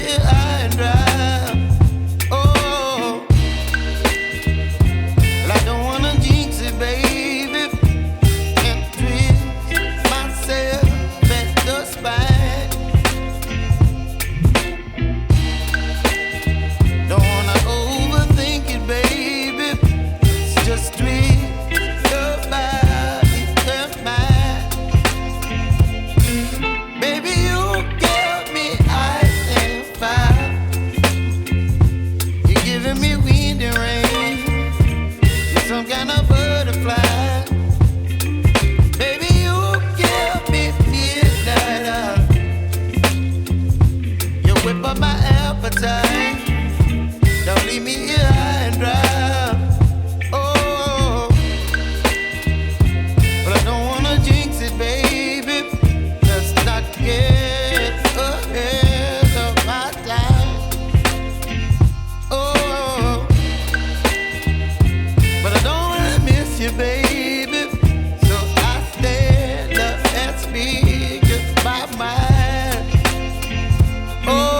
here high and dry. Oh, well, I don't wanna jinx it, baby, and twist myself at the spine. Don't wanna overthink it, baby. It's just twist your body and mine. Baby, you give me ice and fire. You're giving me wind and rain. You're some kind of butterfly. Baby, you give me midnight. You whip up my appetite. Don't leave me here high and dry. Oh, but I don't wanna jinx it, baby. Let's not get ahead of my time. Oh, but I don't wanna miss you, baby. So I stand up and speak my mind. Oh.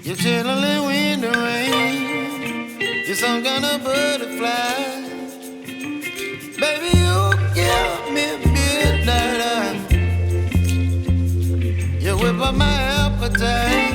You're chilling wind and rain. You're some kind of butterfly. Baby, you give me midnight. You whip up my appetite.